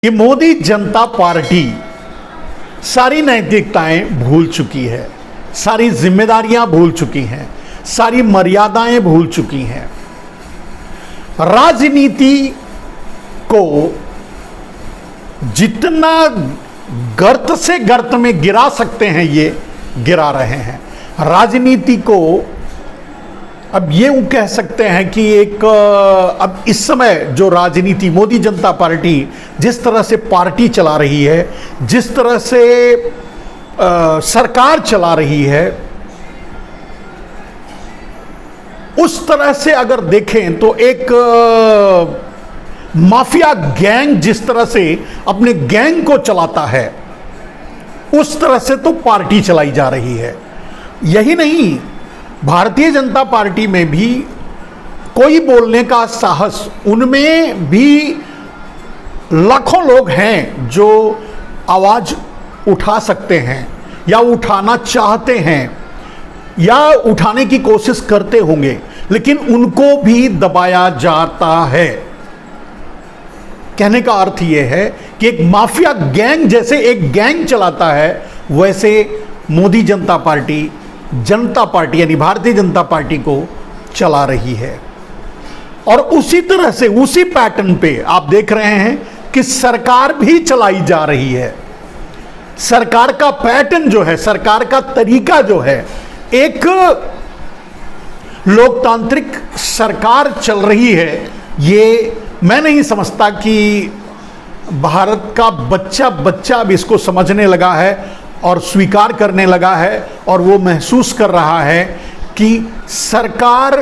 ये मोदी जनता पार्टी सारी नैतिकताएं भूल चुकी है, सारी जिम्मेदारियां भूल चुकी हैं, सारी मर्यादाएं भूल चुकी हैं। राजनीति को जितना गर्त से गर्त में गिरा सकते हैं ये गिरा रहे हैं। राजनीति को अब ये कह सकते हैं कि अब इस समय जो राजनीति मोदी जनता पार्टी जिस तरह से पार्टी चला रही है, जिस तरह से सरकार चला रही है, उस तरह से अगर देखें तो एक माफिया गैंग जिस तरह से अपने गैंग को चलाता है, उस तरह से तो पार्टी चलाई जा रही है। यही नहीं, भारतीय जनता पार्टी में भी कोई बोलने का साहस, उनमें भी लाखों लोग हैं जो आवाज उठा सकते हैं या उठाना चाहते हैं या उठाने की कोशिश करते होंगे, लेकिन उनको भी दबाया जाता है। कहने का अर्थ यह है कि एक माफिया गैंग जैसे एक गैंग चलाता है, वैसे मोदी जनता पार्टी यानी भारतीय जनता पार्टी को चला रही है। और उसी तरह से उसी पैटर्न पे आप देख रहे हैं कि सरकार भी चलाई जा रही है। सरकार का पैटर्न जो है, सरकार का तरीका जो है, एक लोकतांत्रिक सरकार चल रही है। ये मैं नहीं समझता कि भारत का बच्चा अब इसको समझने लगा है और स्वीकार करने लगा है, और वो महसूस कर रहा है कि सरकार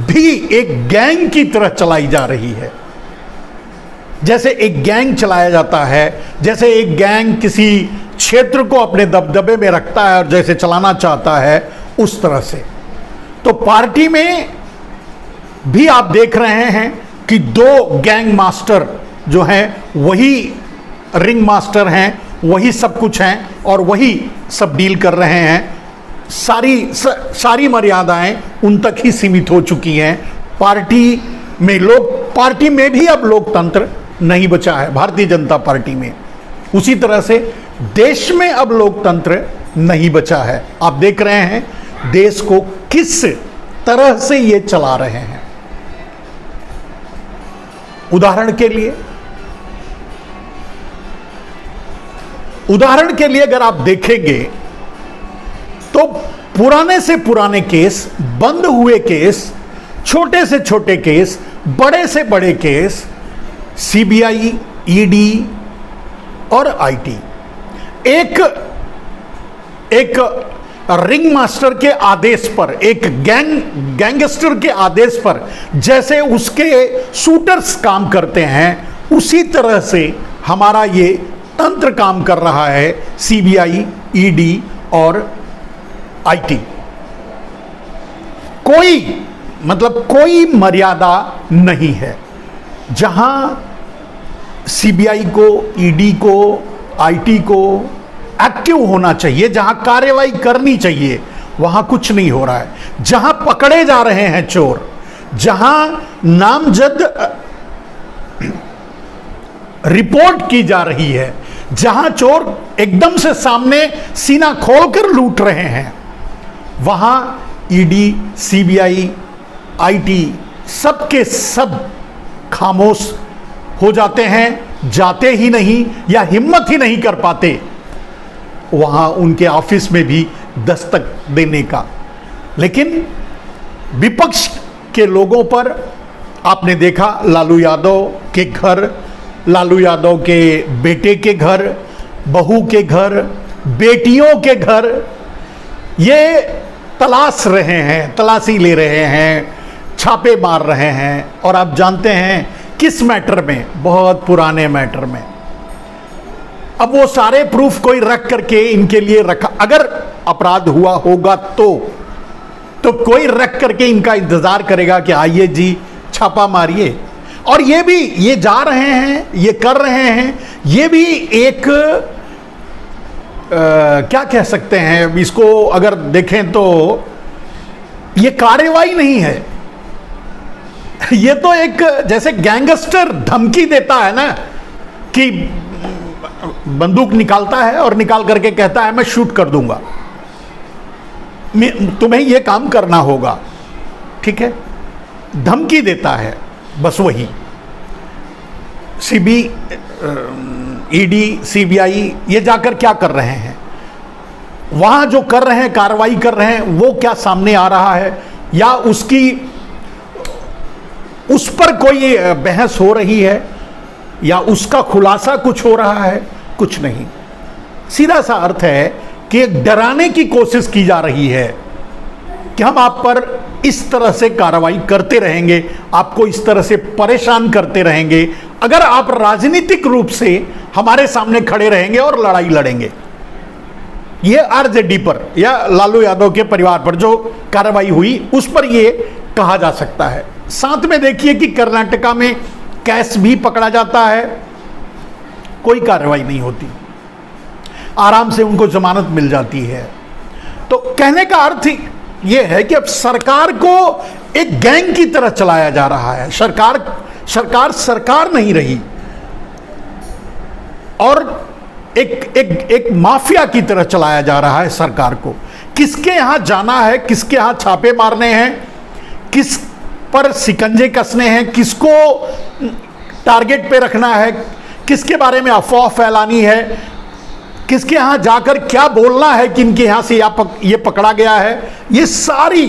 भी एक गैंग की तरह चलाई जा रही है। जैसे एक गैंग चलाया जाता है, जैसे एक गैंग किसी क्षेत्र को अपने दबदबे में रखता है और जैसे चलाना चाहता है, उस तरह से तो पार्टी में भी आप देख रहे हैं कि दो गैंग मास्टर जो हैं वही रिंग मास्टर हैं, वही सब कुछ हैं और वही सब डील कर रहे हैं। सारी मर्यादाएं उन तक ही सीमित हो चुकी हैं। पार्टी में भी अब लोकतंत्र नहीं बचा है, भारतीय जनता पार्टी में। उसी तरह से देश में अब लोकतंत्र नहीं बचा है। आप देख रहे हैं देश को किस तरह से ये चला रहे हैं। उदाहरण के लिए अगर आप देखेंगे तो पुराने से पुराने केस, बंद हुए केस, छोटे से छोटे केस, बड़े से बड़े केस, सीबीआई, ईडी और आईटी एक रिंग मास्टर के आदेश पर, एक गैंगस्टर के आदेश पर जैसे उसके शूटर्स काम करते हैं, उसी तरह से हमारा ये तंत्र काम कर रहा है। सीबीआई, ईडी और आईटी कोई मर्यादा नहीं है। जहां सीबीआई को, ईडी को, आईटी को एक्टिव होना चाहिए, जहां कार्रवाई करनी चाहिए, वहां कुछ नहीं हो रहा है। जहां पकड़े जा रहे हैं चोर, जहां नामजद रिपोर्ट की जा रही है, जहां चोर एकदम से सामने सीना खोलकर लूट रहे हैं, वहां ईडी, सीबीआई, आईटी सबके सब खामोश हो जाते हैं, जाते ही नहीं या हिम्मत ही नहीं कर पाते वहां उनके ऑफिस में भी दस्तक देने का। लेकिन विपक्ष के लोगों पर आपने देखा, लालू यादव के घर, लालू यादव के बेटे के घर, बहू के घर, बेटियों के घर, ये तलाशी ले रहे हैं, छापे मार रहे हैं। और आप जानते हैं किस मैटर में? बहुत पुराने मैटर में। अब वो सारे प्रूफ कोई रख करके इनके लिए रखा, अगर अपराध हुआ होगा तो कोई रख करके इनका इंतजार करेगा कि आइए जी छापा मारिए। और ये जा रहे हैं, ये कर रहे हैं। ये भी एक क्या कह सकते हैं इसको, अगर देखें तो ये कार्रवाई नहीं है, ये तो एक जैसे गैंगस्टर धमकी देता है ना कि बंदूक निकालता है और निकाल करके कहता है मैं शूट कर दूंगा, तुम्हें यह काम करना होगा, ठीक है, धमकी देता है। बस वही ईडी सीबीआई ये जाकर क्या कर रहे हैं, वहां जो कर रहे हैं, कार्रवाई कर रहे हैं, वो क्या सामने आ रहा है, या उस पर कोई बहस हो रही है, या उसका खुलासा कुछ हो रहा है? कुछ नहीं। सीधा सा अर्थ है कि एक डराने की कोशिश की जा रही है कि हम आप पर इस तरह से कार्रवाई करते रहेंगे, आपको इस तरह से परेशान करते रहेंगे अगर आप राजनीतिक रूप से हमारे सामने खड़े रहेंगे और लड़ाई लड़ेंगे। यह आरजेडी पर या लालू यादव के परिवार पर जो कार्रवाई हुई उस पर यह कहा जा सकता है। साथ में देखिए कि कर्नाटका में कैश भी पकड़ा जाता है, कोई कार्रवाई नहीं होती, आराम से उनको जमानत मिल जाती है। तो कहने का अर्थ यह है कि अब सरकार को एक गैंग की तरह चलाया जा रहा है। सरकार नहीं रही और एक माफिया की तरह चलाया जा रहा है सरकार को। किसके यहां जाना है, किसके यहां छापे मारने हैं, किस पर शिकंजे कसने हैं, किसको टारगेट पे रखना है, किसके बारे में अफवाह फैलानी है, किसके यहां जाकर क्या बोलना है कि इनके यहां से ये पकड़ा गया है, ये सारी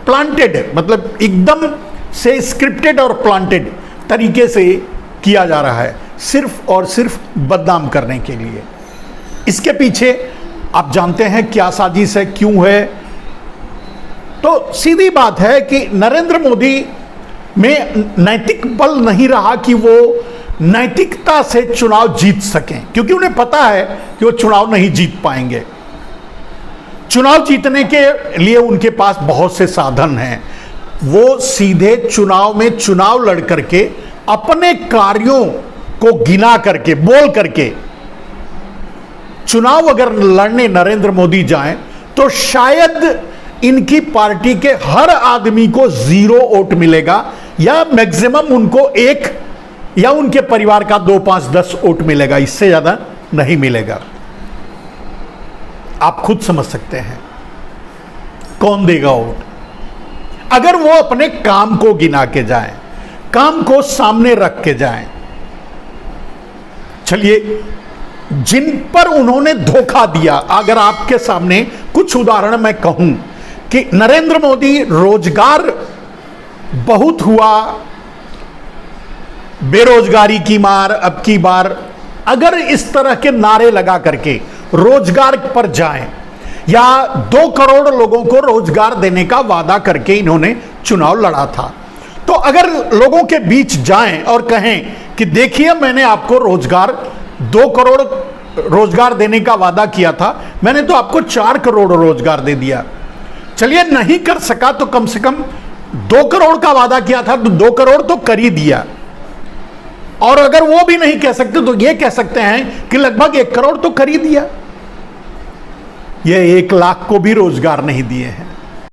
प्लांटेड है, मतलब एकदम से स्क्रिप्टेड और प्लांटेड तरीके से किया जा रहा है, सिर्फ और सिर्फ बदनाम करने के लिए। इसके पीछे आप जानते हैं क्या साजिश है, क्यों है? तो सीधी बात है कि नरेंद्र मोदी में नैतिक बल नहीं रहा कि वो नैतिकता से चुनाव जीत सकें, क्योंकि उन्हें पता है कि वो चुनाव नहीं जीत पाएंगे। चुनाव जीतने के लिए उनके पास बहुत से साधन हैं। वो सीधे चुनाव में चुनाव लड़ करके अपने कार्यों को गिना करके, बोल करके चुनाव अगर लड़ने नरेंद्र मोदी जाएं तो शायद इनकी पार्टी के हर आदमी को 0 वोट मिलेगा, या मैक्सिमम उनको 1 या उनके परिवार का 2, 5, 10 वोट मिलेगा, इससे ज्यादा नहीं मिलेगा। आप खुद समझ सकते हैं कौन देगा वोट। अगर वो अपने काम को गिना के जाएं, काम को सामने रख के जाएं। चलिए, जिन पर उन्होंने धोखा दिया, अगर आपके सामने कुछ उदाहरण मैं कहूं कि नरेंद्र मोदी रोजगार बहुत हुआ, बेरोजगारी की मार अब की बार, अगर इस तरह के नारे लगा करके रोजगार पर जाएं, या 2 करोड़ लोगों को रोजगार देने का वादा करके इन्होंने चुनाव लड़ा था, तो अगर लोगों के बीच जाएं और कहें कि देखिए मैंने आपको 2 करोड़ रोजगार देने का वादा किया था, मैंने तो आपको 4 करोड़ रोजगार दे दिया। चलिए नहीं कर सका तो कम से कम 2 करोड़ का वादा किया था तो 2 करोड़ तो कर ही दिया। और अगर वो भी नहीं कह सकते तो ये कह सकते हैं कि लगभग 1 करोड़ तो कर ही दिया। ये 1 लाख को भी रोजगार नहीं दिए हैं।